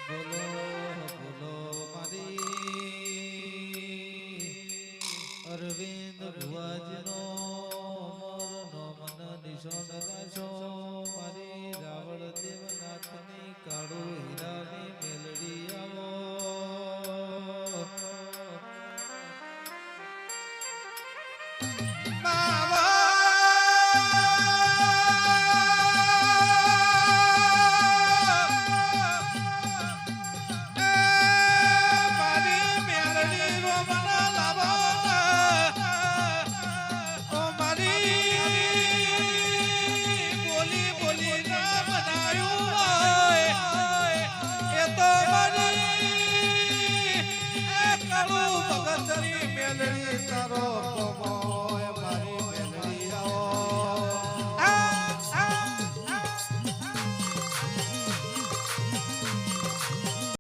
બોલો બોલો મારી અરવિંદ ભુવાજીનો મોરનો મન નિશાન રાશો મારી રાવળ દેવનાથની કાળુ હીરાની મેલડી આવો મેલડી